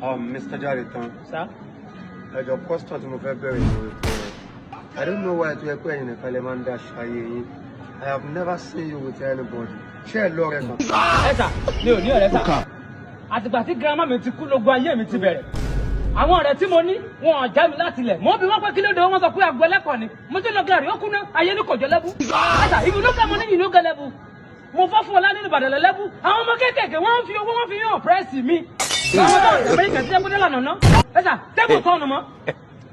Mr. Jaritan. Sir? Your question to me very I don't know why to equate in a Kalemanda Shayi. I have never seen you with anybody. Share Lord. Yes, sir. No, sir. Àtìgbà tí grandma mi ti kú lógún ayé mi ti bẹ̀rẹ̀. Àwọn ọ̀rẹ́ tí mo ní wọn ò já mi láti ilẹ̀. Mo bí wọ́n pé kí ló dé wọ́n sọ pé àgbo ẹlẹ́kọ̀ọ́ ni. Mo ti lọ gàrí ó kú ná ayé ní kòjọ́ lẹ́bù. Ẹ̀sà if you look at money you no get level. Mo fọ́ fún ọlá nínú Ìbàdàn lẹ́bù. Àwọn ọmọ kéékèèké wọ́n fi owó wọ́n fi yàn pírẹ́sì mi. Àwọn ọmọ tó ń tẹ̀lé ìkẹ́sí ẹgbẹ́ lànà ná. Ẹ̀sà tẹ́kù tọ́nu mọ́.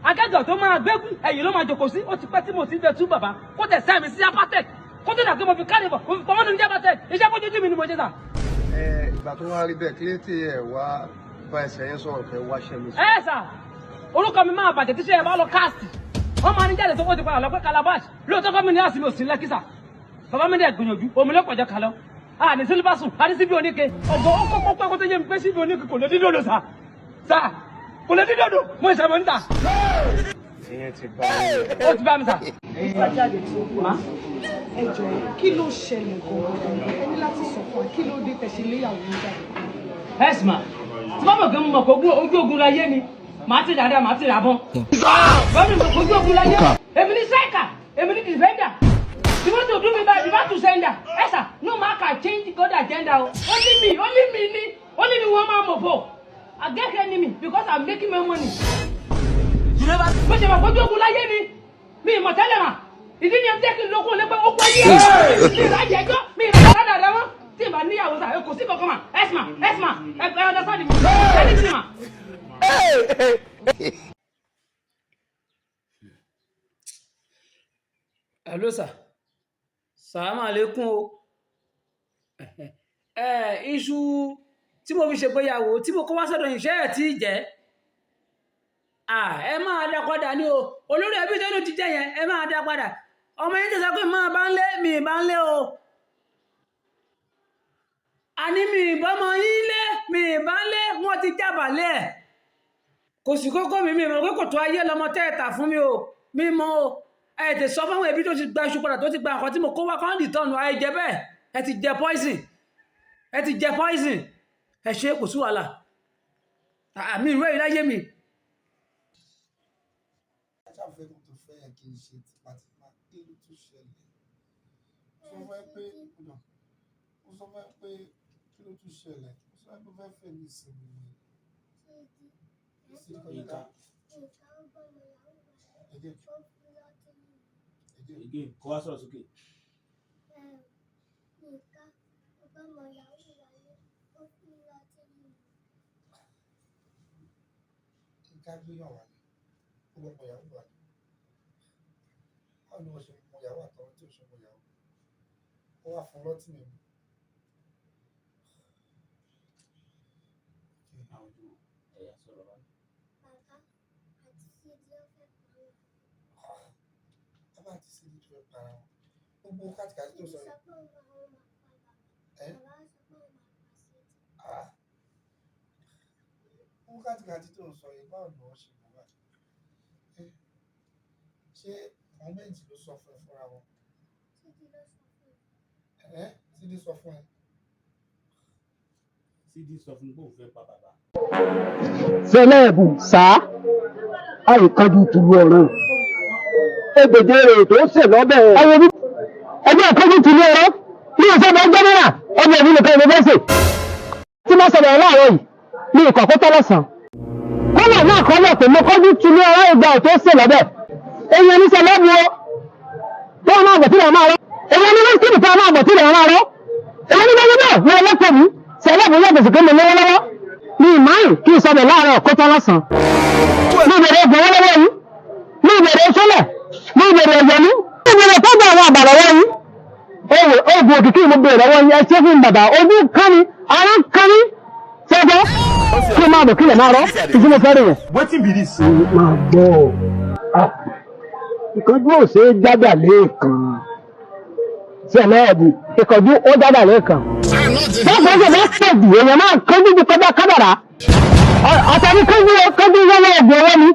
Akẹ́kọ̀ọ́ tó máa gbégún ẹ̀yìn ló máa jòkó sí. Ó ti pẹ́ tí mo ti bẹ tú bàbá. Kó tẹ̀ sẹ́ mi sí apátẹ́k. Kó tó dà pé mo fi kárí bọ̀. Mo fi pamọ́ nínú jẹ́ apátẹ́k. Iṣẹ́ kójú mi ni mo jẹ́ sà. Ìgbà tó wá rí bẹ́ẹ̀ kí ló ti ẹ̀ wá bá ẹsẹ̀ yẹn sọ̀rọ̀ fẹ́ wá ṣẹ́ mi. Sà orúkọ mi máa bàjẹ́ tíṣẹ́ ẹ bá lọ káàsì wọ́n máa ní jáde tó kó ti padà lọ pé Calabash lóòótọ́ kọ́ mi ní àsìmí òsì lẹ́kísà bàbá mi dẹ̀ gbìyànjú omi ló pọ̀jọ́ kalọ́ a ní sílíbàsùn a ní síbi oníke ọ̀gbọ́n ó kọ́kọ́ pẹ́ kó tó yé mi pé síbi oníke kò lè dín dòdò sà kò lè dín dòdò mo ìṣẹ̀mọ̀ níta. ìyẹn ti bá mi. ó ti bá mi sà. Ẹ jọ̀ọ́ kí ló ṣẹlẹ̀ gan-an ẹ ní láti sọ fún ẹ kí ló dé tẹ̀sí léyàwó níjà. ẹ̀sìmà tí wọ́n mọ̀ pé mo mọ̀ pé ojú ogun láyé ni màá ti dáadáa màá ti rà bọ́n. bọ́ọ̀nù mọ̀ pé ojú ogun láyé èmi ní sẹ́ẹ̀kà èmi ní defender you want to do me bad you want to send her ẹ̀sà no man can change God agenda o only me ni only me wọ́n máa mọ̀ fọ́ I get enemy because I'm making my money. mo ṣe mọ̀ pé ojú ogun láyé ni mi ì mọ̀ tẹ́lẹ̀ mà ìdí ni ẹ jẹ́ kí n lókun lẹ́pẹ́ ó pẹ́ yé mi ìrajà ẹjọ́ mi ìrajà dáadáa rẹ wọ́n tí ì bá níyàwó sà kò sí kankan mà ẹ̀sìmà ẹ̀ ọ̀dọ́sán ni mo ẹni tí mà. Hello sir. Salaam alaikum o. Iṣu tí mo fi ṣègbéyàwó tí mo kó wá sọ́dọ̀ iṣẹ́ ẹ̀ tí jẹ́. Ẹ máa dá padà ní o. Olórí ẹbí tẹ́nu ti jẹ́ yẹn ẹ máa dá padà. Ọmọ yẹn ti sọ pé máa bá ń lé mi bá ń lé o. Àní mi ìbọmọ yín lé mi bá ń lé wọ́n ti jábàálẹ̀ ẹ̀. Kò sí kókó mi mọ̀ pé kò tó ayé lọmọ tẹ́ẹ̀ta fún mi o mi mọ̀ o ẹ tẹ̀ sọ fáwọn ẹbí tó ti gba iṣu padà tó ti gba nǹkan tí mo kó wá kọ́ńdì tọ́nu ẹ jẹ bẹ́ẹ̀ ẹ ti jẹ poison ẹ ṣe kò sí wàhálà àmì ìrú ẹ̀yìn láyé mi. aṣáfẹ́ kò tó fẹ́ yẹn kí n ṣe tipátipá kí ló tún ṣẹlẹ̀ ó sọ fẹ́ pé kí ló tún ṣẹlẹ̀ ó sọ fẹ́ fẹ́ mi sinmi ni. Again, kó wá sọ̀rọ̀ sókè. Nǹkan gbéyàn wà ní gbogbo ìyàwó wà ní. Báwo ni wọ́n ṣe mọ ìyàwó àtàwọn tí ò ṣe mọ ìyàwó? Ó wà fún lọ́tì mi. Ẹ̀yà sọ̀rọ̀ báyìí. Bàbá àti síbi tó fẹ́ para wọn. Gbogbo kátìkátì tó sọ yìí. Gbogbo kátìkátì tó ń sọ yìí báwo ni wọ́n ṣe mọ̀ báyìí? Ṣé mọ́mẹ́ǹtì ló sọ fún ẹ fúnra wọn? Sídí sọ fún ẹ. Sídí sọ fún pé òun fẹ́ pa bàbá. Sẹlẹ́ẹ̀bù sáà àìkájú tùlú ọ̀run. Egbèdè rẹ̀ tó ṣe lọ́bẹ̀ ẹgbẹ́ ìkájú tùlú ọ̀rọ̀ ní ìṣẹ́bẹ̀ jẹ́nẹ́rà ẹgbẹ́ ìlú nìkan ìlú bẹ́sẹ̀. Tí máa ṣẹlẹ̀ láàárọ̀ yìí ní ìkọ̀kọ́ tọ́lọ̀sán. Kọ́lọ̀ náà kọ́lọ̀ pé mo kọ́jú tùlú ọ̀rọ̀ ìgbà tó ṣe lọ́bẹ̀. Èyàn ní sẹlẹ́ẹ̀bù o. Tó máa bọ̀ tí lè máa rọ́. Èyàn ní wíṣíkì tó máa bọ̀ tí lè máa rọ́. Èyàn ní gbogbo náà ní ọlọ́pẹ̀ mi. Sẹlẹ́ẹ̀bù yóò bẹ̀sẹ̀ pé mo lọ́wọ́ lọ́wọ́. Ní ìmáyì kí n sọ̀bẹ̀ láàárọ̀ ọ̀kọ́ tọ́lọ̀sán. Ní ìbẹ̀rẹ̀ ìgbọ̀wọ́ lọ́wọ́ yìí. Ní ìbẹ̀rẹ̀ ìṣọ́lẹ̀. Ní ìbẹ̀rẹ̀ ìyẹ̀mí. Ní ìbẹ̀rẹ̀ tó gbà àwọn àbàrà wọ́n yìí. Oògùn òkìkí mo bèèrè wọ́n yìí ẹṣẹ́ fún bàbá. Ojú kání, ara kání. Ṣẹ́gbẹ́ kí o máa bọ̀ kílẹ̀ máa rọ́. Ìjú mo fẹ́ rẹ̀ yẹn. Wetin be this? Máa gbọ́. Ìkánjú ò ṣe é jágbà lẹ́ẹ̀kan. Sẹ̀lẹ́ẹ̀bù ìkánjú ó jágbà lẹ́ẹ̀kan. Bọ́ọ̀sì ọ̀sẹ̀ bá pẹ̀ jù èèyàn máa kánjú ju kọjá kádàrá. Àtàrí kánjú wọ́wọ́ ọ̀gbìn ọwọ́ mi.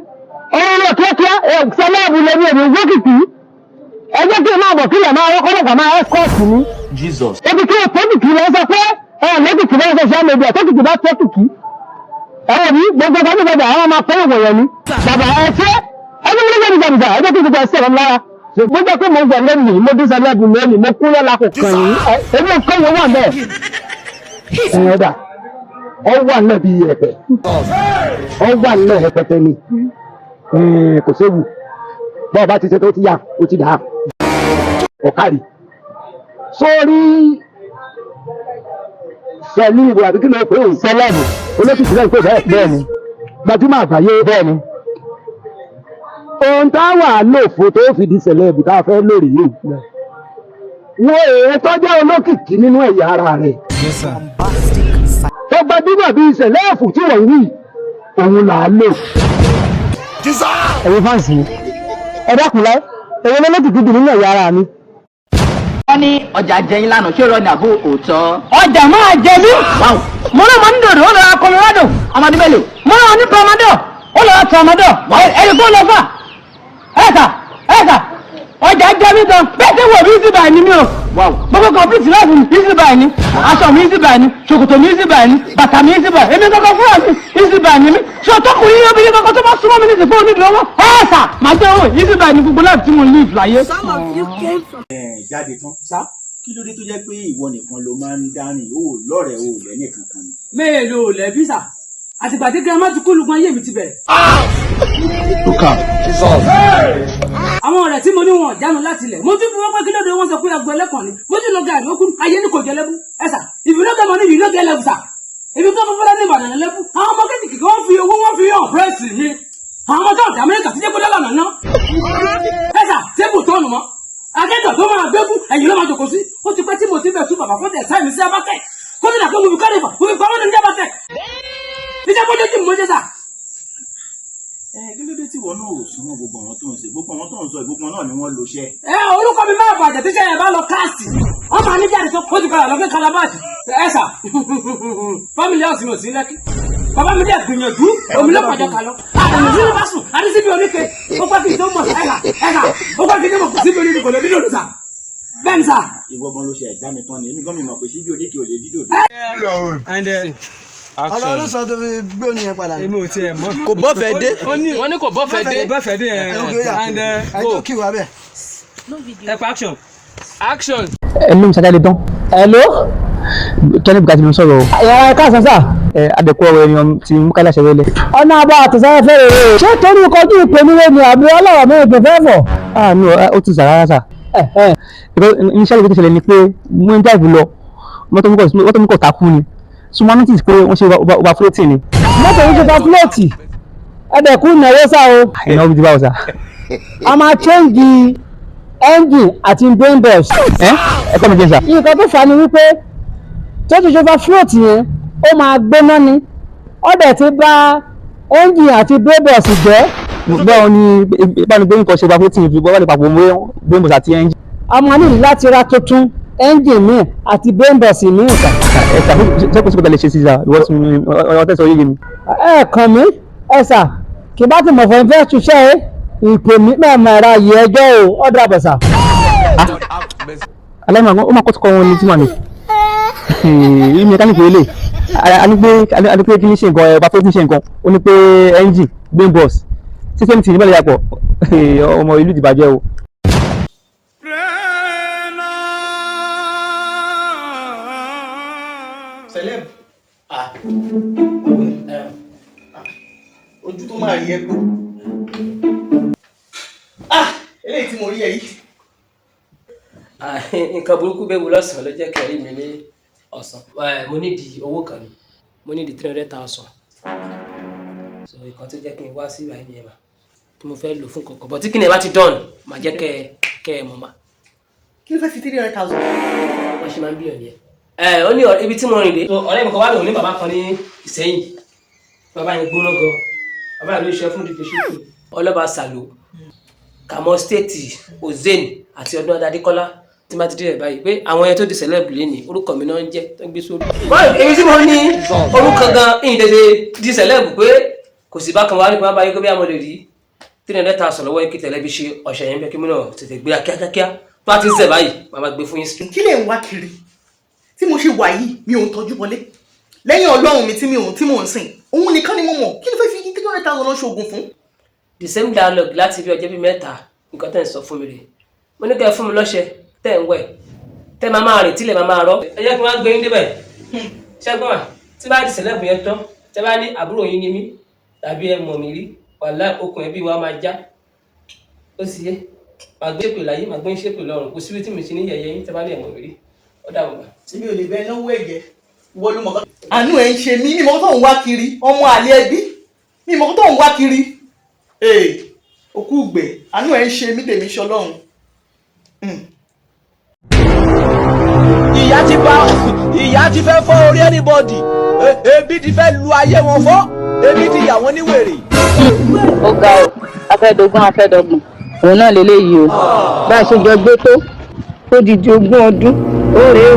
Ọ̀rọ̀ náà kíákíá sẹlẹ́ẹ̀bù lẹ́ni èmi wókìtì. Ẹjẹ́ kí n máa bọ̀ kílẹ̀ máa rọ́kọ́ lọ́gbà máa ẹ́skọ́ọ̀tì ní. Jesus. Ebi kí o tẹ́kìkì lọ sọ pé lẹ́kìkì lọ́wọ́ social media tẹ́kìkì bá tẹ́kìkì. ẹ̀rọ mi gbogbo ọjọ́ tó gbọdọ̀ àwọn máa fẹ́ràn wọ̀nyẹn ni bàbá ẹ fẹ́ ẹni mi lóye nígbà nígbà ẹjọ́ tó ti gbọ́ ẹsẹ̀ rẹ̀ lára mo jẹ́ pé mo gbọ̀ lẹ́nu mo dín sẹ́lẹ̀ bù lẹ́nu mo kú lọ́la kò kàn yín èmi ò kọ́ ìwọ́n wà bẹ́ẹ̀ ẹ̀yìn ọ̀dà ọ wà náà bí ẹ̀pẹ̀ ọ wà náà ẹ̀pẹ̀tẹ̀ ni kò séwu bọ́ọ̀ bá ti ṣe tó ti yà ó ti dà á ọ̀kárì sórí sẹ́lí ìbò àbí kí ló pé òun sẹ́lẹ̀bù olókìkí lẹ́yìn pé bẹ́ẹ̀ ni gbajúmọ̀ àgbáyé bẹ́ẹ̀ ni ohun táwọn àlòfo tó fi di sẹ́lẹ̀bù tá a fẹ́ lórí yìí wọ́n èèyàn tó jẹ́ olókìkí nínú ẹ̀yà ara rẹ̀ tó gbajúmọ̀ bíi sẹ́lẹ̀fù tí wọ́n wí òun là á lò. ẹ̀yin fáǹsì ẹ dákun láì èwo lólókìkí jù nínú ẹ̀yà ara mi. wọ́n ní ọjà jẹyin lánàá ṣé rọ ní àbó òótọ́. ọjà máa jẹ mí. mo náà mọ ní dòdò ó lọ ra Colorado ọmọdé mélòó. mo náà ní Tramadol ó lọ ra Tramadol ẹni kó lọ fà ẹ̀ka ọjà jẹ mí gan bẹ́ẹ̀ tí wò mí sí báyìí ni mí o gbogbo complete life mi sí báyìí ni aṣọ mi sí báyìí ni ṣòkòtò mi sí báyìí ni bàtà mi sí báyìí èmi kankan fúnra mi sí báyìí ni mí ṣe tọkùnrin yóò bí yín kankan tó bá súnmọ́ mi ní ìsìnkú onídìí ọwọ́ ẹ̀ka màá jẹ́ òwe yìí sí báyìí ni gbogbo láti tí mo live láyé. jáde tán sá kí ló dé tó jẹ́ pé ìwọ nìkan ló máa ń dárìn o lọ́rẹ̀ẹ́ o lẹ́nì kankan ni. mélòó lẹ́bí sà àtìgbà tí girama ti kó lùgbọ́n ayé mi ti bẹ̀rẹ̀. àwọn ọ̀rẹ́ tí mo ní wọn jánu láti ilẹ̀ mo tún fi wọ́n pé kí lóde wọn sọ pé agbo ẹlẹ́kàn ni mo tún lọ gàrí ó kú ayé ní kò jẹ lẹ́bù ẹ sà ìfìlógẹ mọ ní ìfìlógẹ lẹ́bù sà èmi tó fún fọlá ní Ìbàdàn lẹ́bù àwọn ọmọ kéèkì kan fi owó wọn fi hàn pírẹ́sì ni àwọn ọmọ tó ọ̀dà Amẹ́ríkà ti dé gbọdọ̀ lọ́nà ná ẹ sà tébù tọ́nu mọ́ akẹ́kọ̀ọ́ tó máa gbé fún ẹ̀yìn ló máa jòkó sí ó ti pẹ́ tí mo ti bẹ̀ tún bàbá fọ́tẹ̀ sáìmì sí abátẹ̀ kó tó dà pé mo fi kárẹ̀ fà mo fi pamọ́ ní abátẹ̀ níjẹ́ bó dé tí mo jẹ́ sà. kí ló dé tí wọn náà ò súnmọ́ gbogbo àwọn tó ń ṣe gbogbo àwọn tó ń sọ gbogbo náà ni wọ́n lo iṣẹ́. orúkọ mi máa bàjẹ́ tí sẹ́yìn bá lọ káàsì wọ́n máa ní jáde tó kó ti padà lọ fẹ́ kalabaati ẹ sà fámìlì ọ̀sìn ò sí lẹ́kí bàbá mi dẹ̀ gbìyànjú omi ló pàjọ kà lọ àdàlù sí ní bá sùn àdí síbi oníke ó pẹ́ kí n tó mọ̀ ẹ̀ka ó pẹ́ kí n tó mọ̀ síbi oníke kò lè dídò sà bẹ́ẹ̀ ni sà. ìwọ gan ló ṣe ẹ̀dá mi tán ni èmi gan mi mọ̀ pé síbi oníke ò lè dídò. ọlọ́run ló sọ tó fi gbé oní yẹn padà. èmi ò tiẹ̀ mọ̀. kò bọ́fẹ̀ dé. wọ́n ní kò bọ́fẹ̀ dé. kò bọ́fẹ̀ dé and go kí wà bẹ́ẹ̀. ẹ pa action. ẹ ló ń ṣàjáde tán. hello kẹ́ni bùkátì ló ń sọ̀rọ̀ o. ẹ̀rọ káàsán sà. adẹ́kọ̀ ọ̀rọ̀ ènìyàn ti mú kálá ṣẹlẹ̀ lẹ̀. ọ̀nà àbá àtúnṣe fẹ́rẹ̀ rẹ̀. ṣé torí kọjú ìpè nílé ni àbí ọlọ́rọ̀ mi ìpè fẹ́ fọ̀. no ó ti sà rárá sà. iṣẹ́ ìgbésẹ̀ ṣẹlẹ̀ ni pé mo ń dáìbò lọ mọ́tò mi kò takú ni so wọ́n notice pé wọ́n ṣe overfloating ni. mọ́tò yìí ti overfloating ẹ̀dẹ̀kú ìnáwó sá o. ìnáwó ti bá o sá. a máa change engine àti brain box. ẹ kọ́ mi jẹ́ sá. nǹkan tó fà á ni wípé tó ti ṣe overfloat yẹn ó máa gbóná ni ó dẹ̀ ti bà engine àti brain box jẹ́. báwo ni brain box ṣe overfloating fi bọ́ wà lè papọ̀ mọ́ brain box àti engine. a máa ní láti ra tuntun engine mi àti brain box mi ìta. ẹ̀ka ṣé kò sí kò tẹ̀lé ṣe sí sa ìwọ́n tẹ̀sán yéye mi. ẹ kàn mí ẹ sà kí bá ti mọ̀ fún fẹ́ ṣiṣẹ́ ìpè mí mẹ́ẹ̀mọ́ ẹ̀rọ ayé ẹjọ́ o ọ̀dọ̀ àbọ̀sà. aláìmọ̀ ó máa kọ́ tó kọ́ wọn ní tí wọ́n ní. ìlú mẹkáníìkì ilé a ní pé kí ní ṣe nǹkan ọba fún ṣe nǹkan ó ní pé engine brain box sísẹ́mi tì ní bẹ́ẹ̀ yàpọ̀ ọmọ ìlú ìdìbàjẹ́ o. celeb ojú tó máa rí ẹ pé eléyìí tí mo rí ẹ yìí. nǹkan burúkú bẹ́ẹ̀ wò lọ́sàn-án ló jẹ́ kẹrí mi ní ọ̀sán mo nídìí owó kan ni mo nídìí 300,000 so nǹkan tó jẹ́ kí n wá sí ìwà ẹni ẹ̀ mà tí mo fẹ́ lò fún kọ̀ọ̀kan bọ̀ tí kí ni ẹ bá ti dán mà jẹ́ kẹ́ ẹ mọ̀ mà. kí ló fẹ́ fi 300,000. wọ́n ṣe máa ń bí ọ̀nì ẹ̀ ó ní ibi tí mo rìn dé ọ̀rẹ́ mi kan wá lòun ní bàbá kan ní Ìsẹ́yìn bàbá yẹn gbóná gan bàbá yẹn ló ṣe fún dìde ṣùkú ọlọ́ba sàlò kàmọ́ stéètì Ozen àti ọdún Adékọ́lá tí má ti dé rẹ̀ báyìí pé àwọn ẹyẹ tó di celeb lé ní orúkọ mi náà ń jẹ́ tó ń gbé sórí. èyí tí mo ní orúkọ gan ìyìn dédé di celeb pé kò sí bákan wá nípa báyìí pé bí àwọn lè rí 300,000 lọ́wọ́ kí tẹ̀lé bí ṣe ọ̀sẹ̀ yẹn bẹ́ẹ̀ kí mi náà tètè gbé kíákíá tó a ti ń sẹ̀ báyìí màá gbé fún yín. kí lè ń wá kiri tí mo ṣe wà yìí mi ò ń tọ́jú bọlé lẹ́yìn Ọlọ́run mi tí mò ń sìn òun nìkan ni mo mọ̀ kí ló fẹ́ fi 300,000 lọ ṣoògùn fún. The same dialogue láti bí ọjọ́ bíi mẹ́ta nǹkan tẹ́ ń sọ fún mi rè mo ní kẹ́ ẹ fún mi lọ́ṣẹ tẹ́ ń wẹ̀ tẹ́ máa rìn tílẹ̀ máa rọ́ ẹ jẹ́ kí wọ́n á gbé yín débẹ̀ ṣẹ́gun à tí bá di sẹ̀lẹ̀bù yẹn tán tẹ́ bá ní àbúrò yín ni mí tàbí ẹ mọ̀ mí rí wàhálà okùn ẹbí wa máa já ó sì yé màá gbé ṣépè láyé màá gbé ṣépè lọ́rùn kò síbi tí mi ti ní yẹ̀yẹ́ yín tẹ́ bá ní ẹ mọ̀ mí rí ó dà wọ́n gbà. tí mi ò lè bẹ náwó ẹ̀jẹ̀ wọlé mọ̀ àánú ẹ̀ ń ṣe mí mímọ́ tó ń wá kiri ọmọ àlè ẹbí mímọ́ tó ń wá kiri òkú gbè àánú ẹ̀ ń ṣe mí tèmi ṣọlọ́run. ìyá ti fẹ́ fọ́ orí anybody ebi ti fẹ́ lu ayé wọn fọ́ ebi ti yà wọ́n ní wèrè. ó ga ọ afẹ́dọ́gbọ̀n òun náà lélẹ́yìí o bá a ṣe jọ gbé tó dìde 20 ọdún ó rèé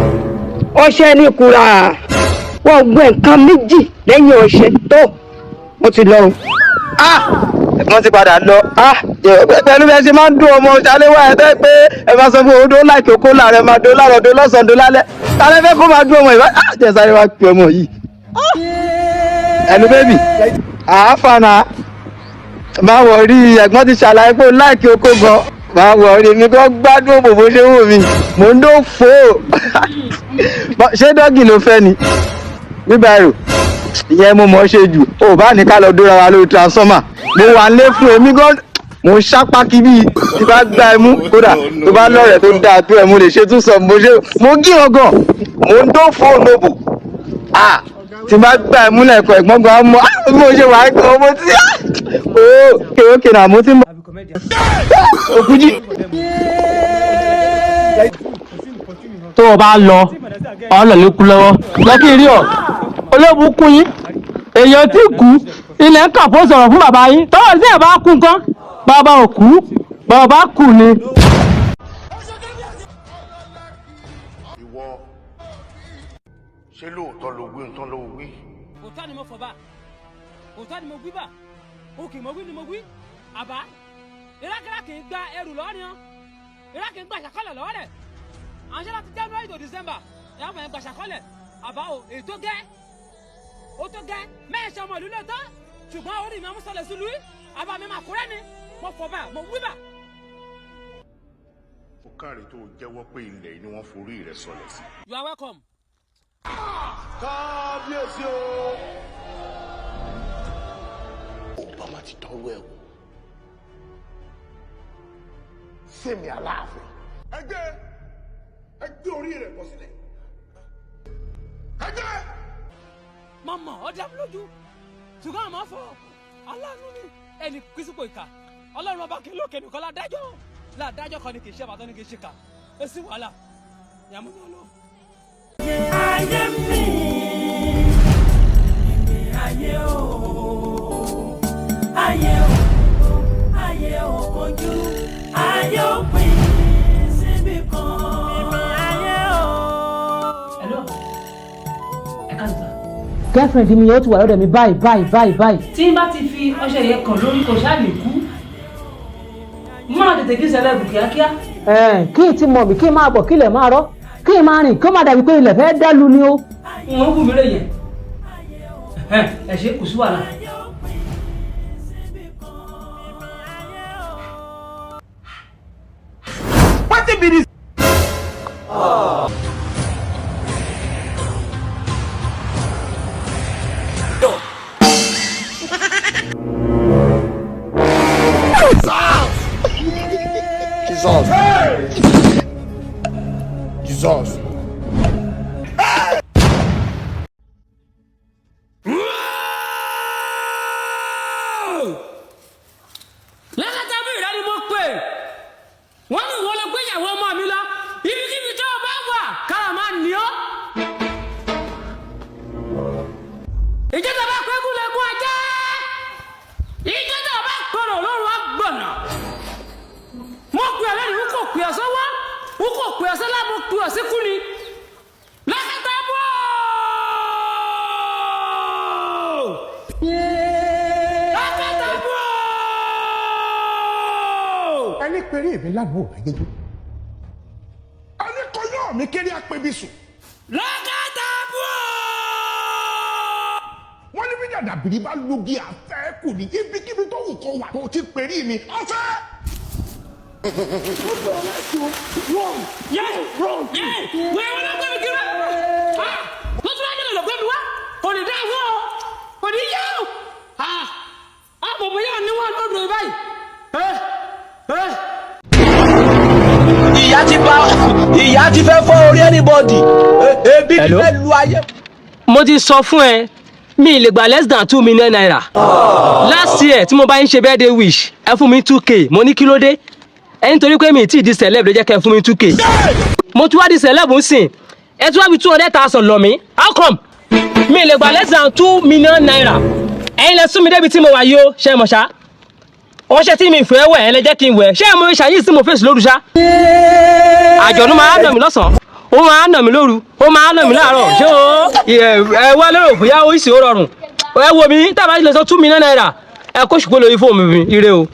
ọṣẹ ní kura wọ́n gbé nǹkan méjì lẹ́yìn ọṣẹ tó mo ti lọ. wọ́n ti padà lọ. pẹ̀lú bẹ́ẹ̀ ṣe máa ń dún ọmọ ṣàléwá ẹ̀ tẹ́ pé ẹ máa sọ fún odó láìkí okó láàrẹ̀ máa dó láàrọ̀ dó lọ́sàn-án dó lálẹ́ tálẹ́ fẹ́ kó máa dún ọmọ ìwá jẹ́ sáré wá pé ọmọ yìí. ẹnu bébì àáfààná máa wọ̀ rí ẹ̀gbọ́n ti ṣàlàyé pé láìkí okó gan máa wọ̀ rí mi kọ́ gbádùn òbò bó ṣe wù mí mò ń dó fò ó ṣé dọ́gì ló fẹ́ ni bíbáyìí ìyẹn mo mọ̀ ṣe jù ó bá ní ká lọ dóra wa lórí transformer mo wà lé fún èmi gan mo ń ṣápá kí bí tí bá gbá ẹ mú kódà tó bá lọ́rẹ̀ tó dáa tó ẹ mo lè ṣe tún sọ mo gí ọgàn mo ń dó fóònù òbò tí bá gbá ẹ mú lẹ́ẹ̀kọ́ ẹ̀gbọ́n gan mọ́ mo ṣe wà á gan ọmọ tí ókè náà mo ti mọ̀ òkújí. tó o bá lọ ọlọ́lẹ́kú lọ́wọ́ lọ́kì rí ọ olóbùkún yín èèyàn tí kú ilẹ̀ ń kàpọ̀ sọ̀rọ̀ fún bàbá yín tọ́wọ́ sí ẹ̀ bá kú nǹkan bàbá ò kú bàbá kú ni. ìwọ ṣé lóòótọ́ ló wí nǹkan ló wí. òótọ́ ni mo fọ̀ bá òótọ́ ni mo wí bá òkè mo wí ni mo wí àbá ìrákìrá kì í gba ẹrù lọ́wọ́ ni ọ́ ìrá kì í gba àṣàkọ́lẹ̀ lọ́wọ́ rẹ̀ àwọn ṣẹlẹ̀ ti January to December ìyá fún ẹ̀ gba àṣàkọ́lẹ̀ àbá o ètò gẹ́ ó tó gẹ́ mẹ́ẹ̀ṣẹ̀ ọmọ ìlú lóòótọ́ ṣùgbọ́n orí mi àmúṣọlẹ̀ sí lu àbá mi máa kúrẹ́ ni mo fọ̀ bá mo wí bá. ó káre tó jẹ́wọ́ pé ilẹ̀ ni wọ́n forí rẹ̀ sọlẹ̀ sí. You are welcome. kábíyèsí o. obama ti tọrọ ẹ wò sẹ́mi aláàfin. ẹgbẹ́ orí rẹ̀ bọ́ sílẹ̀. ẹgbẹ́. mama ọjà lójú ṣùgbọ́n àmọ́ fọ aláàánú ni ẹni kìsìpò ìkà ọlọ́run ọba kí lókè nìkan ládájọ́ kan ni kì í ṣe àbátọ́ ni kì í ṣe kà èsì wàhálà ìyàmú ni ọlọ́run. ayé mi ayé o ayé o ayé o kojú ayé o pín síbi kan ayé o. hello ẹ káàsán. girlfriend mi yóò ti wà lọ́dọ̀ mi báyìí. tí n bá ti fi ọṣẹ yẹn kàn lórí kò ṣáà lè kú máa tètè kí sẹlẹ̀ bù kíákíá. kí n ti mọ̀ mí kí n máa bọ̀ kí ilẹ̀ máa rọ́ kí n máa rìn kí ó má dàbí pé ilẹ̀ fẹ́ dẹ́lu ni o. wọ́n kú mi lè yẹn ẹ ṣe kù sí wàhálà. pátí bìrì. Jesus. Jesus. lákàtà bí ìrẹ́ni mo pè wọ́n ní ìwọ lè gbé ìyàwó ọmọ mi lọ ibikíbi tó o bá wà kára máa ní ọ́. ìjọba bá pẹ́kú lẹ́kún ajá ìjọba bá kọ̀rọ̀ lọ́rùn àgbọ̀nà mo pè ọ́ lẹ́nu n kò pè ọ́ sọ́wọ́ n kò pè ọ́ sọ́lá mo pè ọ́ síkú ni lákàtà bọ́. ẹni péré èmi lánàá ò ráyéjú ẹni kọyọ mi kéré apẹbi sùn. lákàtà bọ́. dàdàbìrì bá lógi àfẹ́ kù ní ibikíbi tó wù kó wà tó ti pèrí mi ọ̀fẹ́. ìyá ti fẹ́ fọ́ orí anybody ebi ti fẹ́ lu ayé. mo ti sọ fún ẹ mi lè gba less than 2 million naira. last year tí mo bá ń ṣe birthday wish ẹ fún mi 2k mo ní kí ló dé ẹ nítorí pé mi ti di celeb ló jẹ́ kẹ́ fún mi 2k mo tún wá di celeb ń sìn ẹ tún wá bí 200,000 lọ mí how come mi lè gba less than 2 million naira ẹ̀yin lẹ sún mi débi tí mo wà yìí ó ṣe mọ̀ ṣá wọ́n ṣe tí mi fẹ́ wẹ̀ ẹ lẹ jẹ́ kí n wẹ̀ ṣé mo ṣàyí sí mo fèsì lóru ṣá àjọ̀nú máa nà mí lọ́sàn-án ó máa nà mí lóru ó máa nà mí láàárọ̀ ṣé o ẹ wá lérò bóyá ó sì ó rọrùn ẹ wo mi tá a bá lè sọ 2 million naira ẹ kó ṣùgbọ́n lórí fóònù mi ire o.